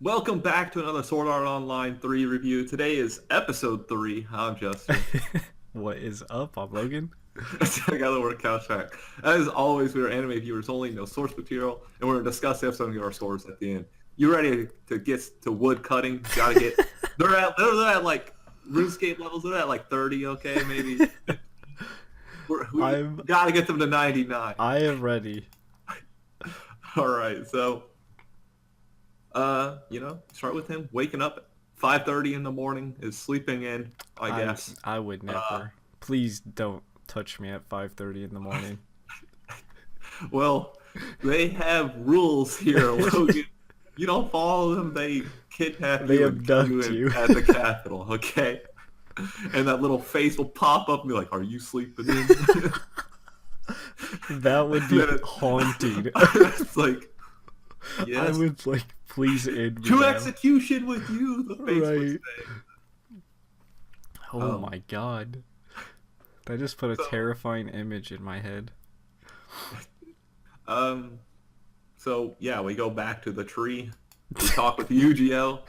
Welcome back to another Sword Art Online 3 review. Today is episode 3. I'm Justin. What is up? I'm Logan. I got the word couch hack. As always, we are anime viewers only, no source material, and we're going to discuss the episode and give our scores at the end. You ready to get to woodcutting? Gotta get... They're at like RuneScape levels. They're at like 30, okay, maybe. We gotta get them to 99. I am ready. Alright, so... start with him waking up at 5:30 in the morning, is sleeping in, I guess. I would never. Please don't touch me at 5:30 in the morning. Well, they have rules here, Logan. You don't follow them, they kidnap They you abduct and you at the Capitol, okay? And that little face will pop up and be like, "Are you sleeping in?" That would be haunting. It's like, yes. I would like, please end me To now. execution with you, the face would say. Oh my god. That just put a terrifying image in my head. So yeah, we go back to the tree. We talk with Yu-Gi-Oh!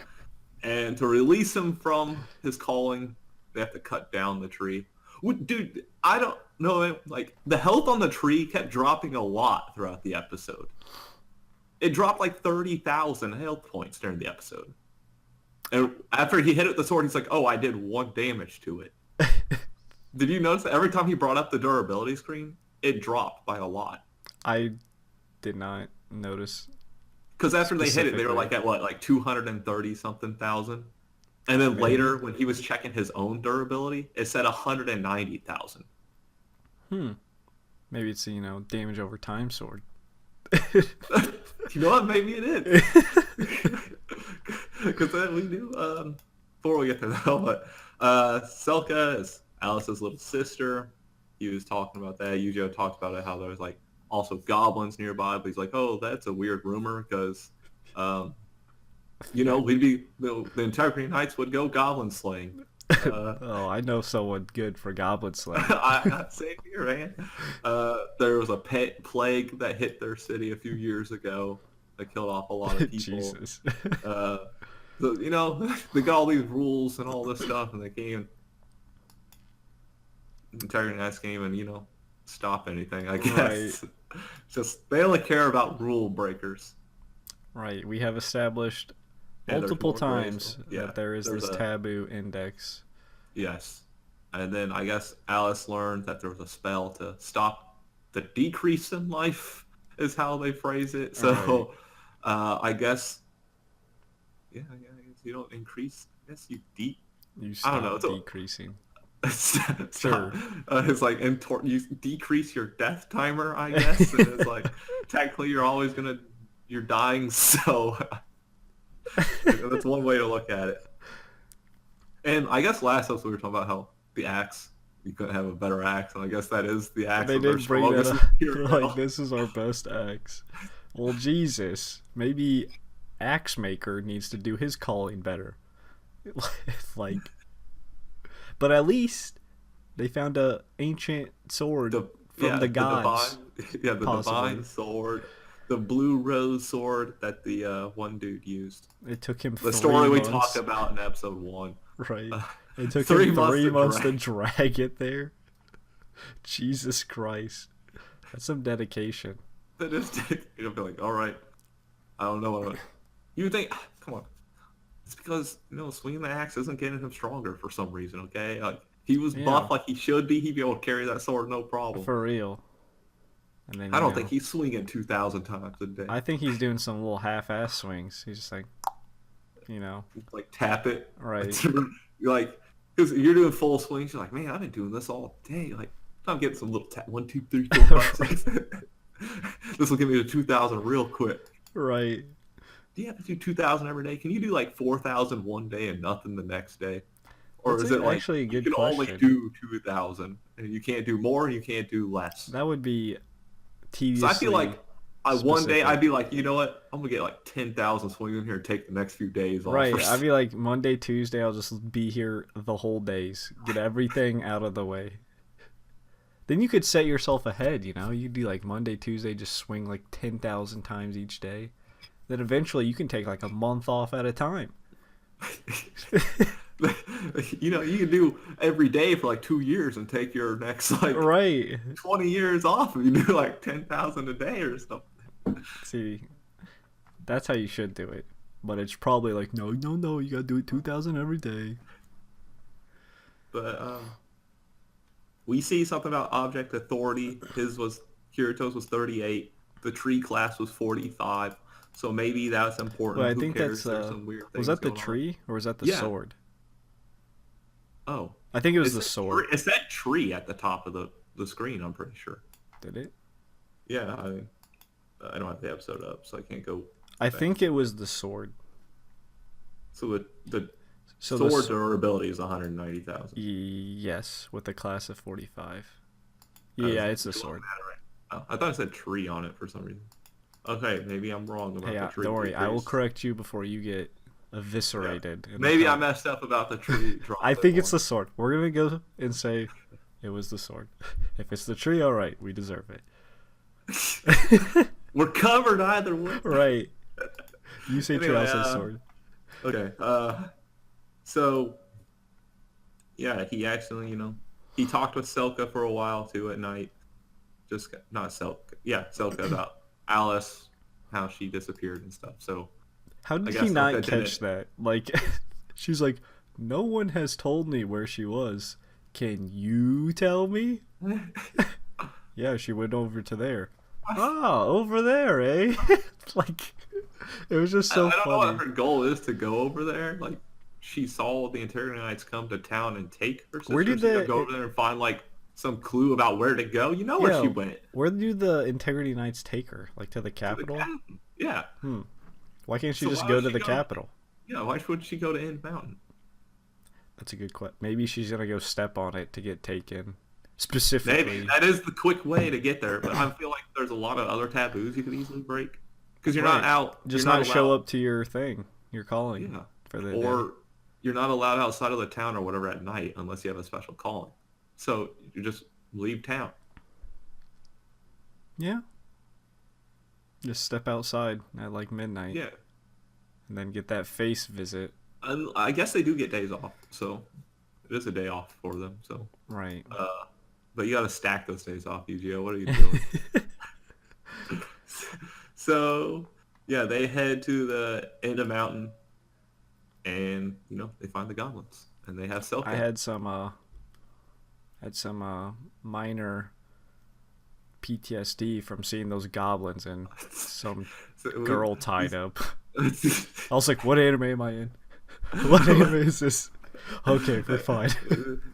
And to release him from his calling, they have to cut down the tree. Dude, I don't know, like, the health on the tree kept dropping a lot throughout the episode. It dropped like 30,000 health points during the episode. And after he hit it with the sword, he's like, "Oh, I did 1 damage to it." Did you notice that every time he brought up the durability screen, it dropped by a lot? I did not notice. Because after they hit it, they were like at what, like 230 something thousand? And then later, when he was checking his own durability, it said 190,000. Maybe it's, damage over time sword. You know what? Maybe it is. Because then we knew, before we get to that, but Selka is Alice's little sister. He was talking about that. Yu-Gi-Oh! Talked about it, how there was like also goblins nearby, but he's like, "Oh, that's a weird rumor because, we'd be, the Integrity Knights would go goblin slaying." Oh, I know someone good for goblin slaying. Same here, man. There was a pet plague that hit their city a few years ago that killed off a lot of people. Jesus. So, they got all these rules and all this stuff, and they can't Integrity Knights can't even, stop anything, I guess. Right. Just, they only care about rule breakers. Right. We have established multiple times that there is this taboo index. Yes. And then I guess Alice learned that there was a spell to stop the decrease in life, is how they phrase it. So, I guess, I guess you don't increase. I guess you stop decreasing. Sure. It's like, you decrease your death timer, I guess. And it's like, technically you're dying, so that's one way to look at it. And I guess last episode we were talking about how the axe, you couldn't have a better axe, and I guess that is the axe. They did bring that up. Like, this is our best axe. Well, Jesus, maybe Axe Maker needs to do his calling better. Like, but at they found a ancient sword from the gods. The divine sword. The blue rose sword that the one dude used. It took him the story we talked about in episode 1. Right. It took him 3 months to drag it there. Jesus Christ. That's some dedication. That is dedication. You'll be like, alright. I don't know what you think. Come on. It's because, swinging the axe isn't getting him stronger for some reason, okay? Like, he was buff like he should be. He'd be able to carry that sword no problem. For real. And then, I don't think he's swinging 2,000 times a day. I think he's doing some little half-ass swings. He's just like, like tap it. Right. You're like, because you're doing full swings. You're like, man, I've been doing this all day. Like, I'm getting some little tap. 1, 2, 3, 4, 5, 6. This will give me to 2,000 real quick. Right. Do you have to do 2,000 every day? Can you do like 4,000 one day and nothing the next day? Or is it like actually a good you can question. only do 2,000 and you can't do more, you can't do less? That would be tediously. So I feel like one day I'd be like, you know what? I'm gonna get like 10,000 swings in here and take the next few days off. Right. I'd be like, Monday, Tuesday, I'll just be here the whole days, get everything out of the way. Then you could set yourself ahead. You do like Monday, Tuesday, just swing like 10,000 times each day. Then eventually you can take like a month off at a time. You can do every day for like 2 years and take your next like Right. 20 years off if you do like 10,000 a day or something. See, that's how you should do it. But it's probably like, no, no, no, you gotta do it 2,000 every day. But we see something about object authority. Kirito's was 38. The tree class was 45. So maybe that's important. Well, I Who think cares? that's, There's some weird was things that the going on. tree or was that the Yeah. sword? Oh. I think it was It's the that sword. It's that tree at the top of the screen, I'm pretty sure. Did it? Yeah, I don't have the episode up, so I can't go I back. think it was the sword. So the So sword durability is 190,000. Yes, with a class of 45. I was Yeah, it's the looking sword. at it right. Oh, I thought it said tree on it for some reason. Okay, maybe I'm wrong about Hey, the tree. don't worry. I will decrease. correct you before you get eviscerated. in the Maybe I com- messed up about the tree drop. I think it's the sword. We're gonna go and say it was the sword. If it's the tree, all right, we deserve it. We're covered either way. Right. You say tree, I'll Anyway, say sword. Okay. So yeah, he actually, he talked with Selka for a while too at night. Just not Selka. Yeah, Selka about Alice, how she disappeared and stuff. So How I did guess he not Selka catch that? Like, she's like, no one has told me where she was. Can you tell me? Yeah, she went over to there. Ah, over there, eh? Like, it was just so I don't know what funny. her goal is to go over there. Like, she saw the Integrity Knights come to town and take her sister. Where did She's gonna the- go over there and find like some clue about where to go? You know where Yeah, she went. where do the Integrity Knights take her? Like to the To the capital? cabin. Yeah. Why can't she So just why go would to she the go- capital? Yeah. Why would she go to End Mountain? That's a good question. Maybe she's gonna go step on it to get taken. Specifically. Maybe that is the quick way to get there. But I feel like there's a lot of other taboos you could easily break because you're not Right. out. Just you're not show allowed- up to your thing. Your calling Yeah. for the Or day. you're not allowed outside of the town or whatever at night unless you have a special calling. So you just leave town. Yeah. Just step outside at like midnight Yeah. and then get that face visit. And I guess they do get days off, so it is a day off for them. So, Right. but you got to stack those days off, UGO. What are you doing? So, yeah, they head to the end of mountain, and they find the goblins, and they have self. I had some minor PTSD from seeing those goblins and some girl tied up. I was like, what anime am I in? What anime is this? Okay, we're fine.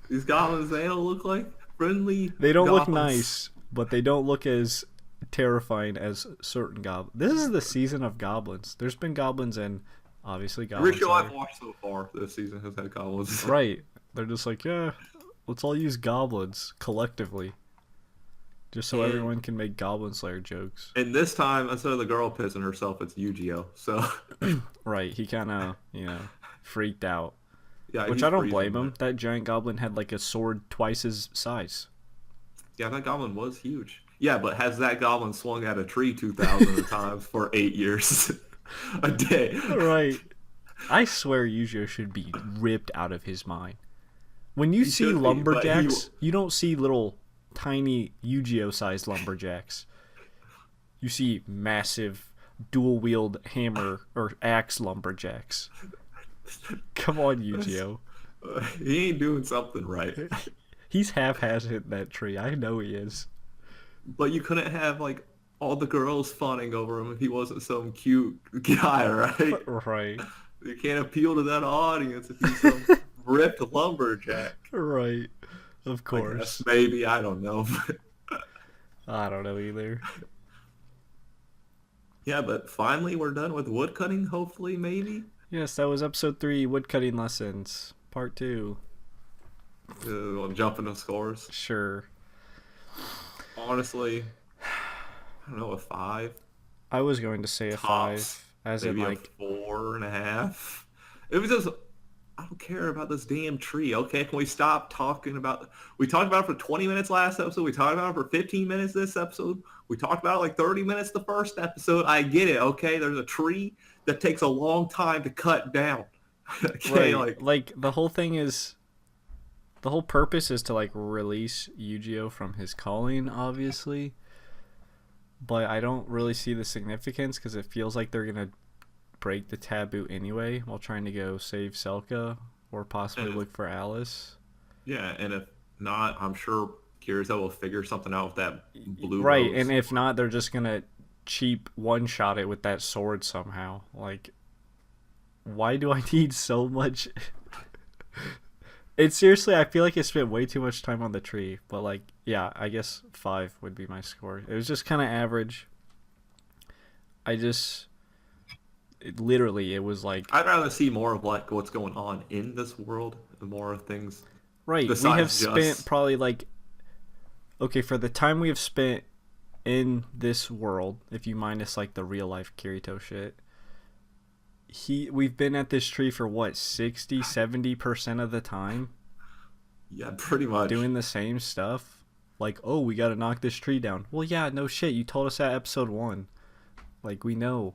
These goblins, they don't look like friendly. They don't look goblins. nice, but they don't look as terrifying as certain goblins. This is the season of goblins. There's been goblins and obviously goblins. Every show I've are- watched so far this season has had goblins. Right. They're just like, yeah, let's all use goblins collectively. Just so And- everyone can make Goblin Slayer jokes. And this time, instead of the girl pissing herself, it's Yu-Gi-Oh. So, Right. He kind of, freaked out. yeah. Which he's I don't freezing, blame him. but- That giant goblin had like a sword twice his size. Yeah, that goblin was huge. Yeah, but has that goblin swung at a tree 2,000 times for 8 years a day? Right. I swear Yu-Gi-Oh should be ripped out of his mind. When you He see should be, but lumberjacks, you don't see little tiny Yu-Gi-Oh sized lumberjacks. You see massive dual wield hammer or axe lumberjacks. Come on, Yu-Gi-Oh. He ain't doing something right. He's half-assed that tree. I know he is. But you couldn't have, like, all the girls fawning over him if he wasn't some cute guy, right? Right. You can't appeal to that audience if he's some ripped lumberjack. Right. Of I guess course. maybe, I don't know. I don't know either. Yeah, but finally we're done with woodcutting, hopefully, maybe. Yes, that was episode 3, woodcutting lessons, part 2. We'll jump into scores. Sure. Honestly, I don't know, a 5. I was going to say a Tops. 5, as Maybe in like a 4.5. It was just, I don't care about this damn tree. Okay, can we stop talking about? We talked about it for 20 minutes last episode. We talked about it for 15 minutes this episode. We talked about it like 30 minutes the first episode. I get it. Okay, there's a tree that takes a long time to cut down. Okay, Right. like Like the whole thing is the whole purpose is to like release Yu-Gi-Oh from his calling, obviously. But I don't really see the significance because it feels like they're gonna break the taboo anyway while trying to go save Selka or possibly and look for Alice. yeah, and if not, I'm sure Kirito will figure something out with that blue Right, and rose. if not, they're just gonna cheap one shot it with that sword somehow. Like, why do I need so much? It's seriously, I feel like I spent way too much time on the tree. But like, yeah, I guess 5 would be my score. It was just kind of average. I just, literally, it was like, I'd rather see more of like what's going on in this world and more of things right, we have besides spent just probably like, okay, for the time we have spent in this world, if you minus like the real life Kirito shit, we've been at this tree for what, 60-70% of the time yeah, pretty much. doing the same stuff. Like, oh, we gotta knock this tree down. Well, yeah, no shit, you told us that episode 1. Like, we know.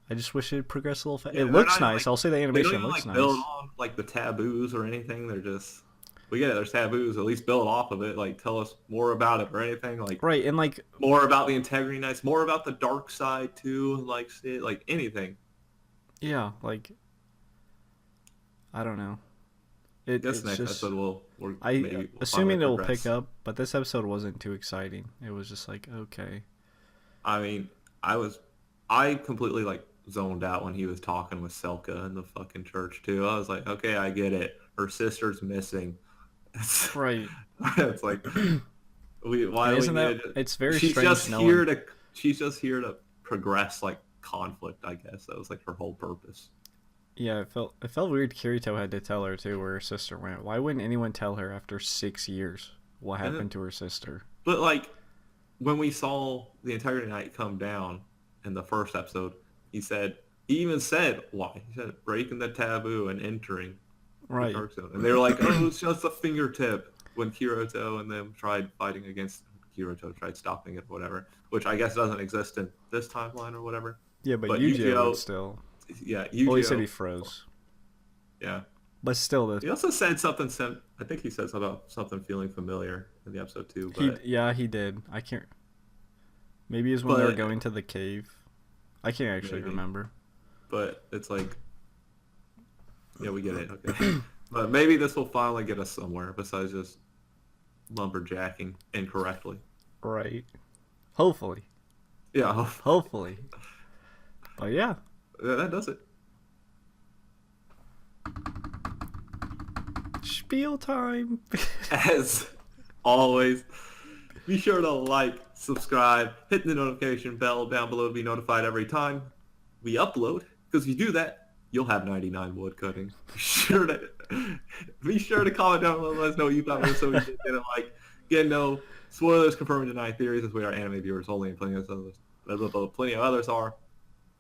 I just wish it progressed a little fast. Yeah, It they're looks not nice. like I'll say the they don't animation even looks like build nice. on like the taboos or anything. They're just we get it. There's taboos. At least build off of it. Like tell us more about it or anything. Like Right, and like, more about the integrity knights. More about the dark side too. Like shit. Like anything. yeah, like, I don't know. Guess It's next just, episode we'll I maybe we'll finally assuming it'll progress. pick up, but this episode wasn't too exciting. It was just like, okay. I mean, I completely like zoned out when he was talking with Selka in the fucking church too. I was like, okay, I get it. Her sister's missing. It's, Right. it's like why And do we isn't that, need to, it's very she's strange just here knowing. to she's just here to progress like conflict, I guess. That was like her whole purpose. Yeah, it felt weird Kirito had to tell her too where her sister went. Why wouldn't anyone tell her after 6 years what And then, happened to her sister? but like when we saw the Integrity Knight come down in the first episode, he even said why. He said breaking the taboo and entering the Right. dark zone. And they were like, oh, it's just a fingertip when Kirito and them tried fighting against Kirito tried stopping it or whatever, which I guess doesn't exist in this timeline or whatever. Yeah, but But Yu-Gi-Oh would Yu-Gi-Oh, still. yeah, Well, he said he Yu-Gi-Oh, froze. yeah. But still, He also said something. I think he said something about something feeling familiar in the episode too. he did. I can't. Maybe it was when they were But going to the cave. I can't actually maybe, remember. but it's like, yeah, we get it. Okay, but maybe this will finally get us somewhere besides just lumberjacking incorrectly. Right. Hopefully. Yeah, Hopefully. But yeah. that does it. Spiel time. As always, be sure to like, subscribe, hit the notification bell down below to be notified every time we upload. Because if you do that, you'll have 99 woodcutting. Be sure to comment down below. Let us know what you thought of this. So we didn't like. Again, no spoilers, confirming denied theories, as we are anime viewers only, and plenty of others are.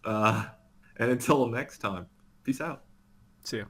And until next time, peace out. See ya.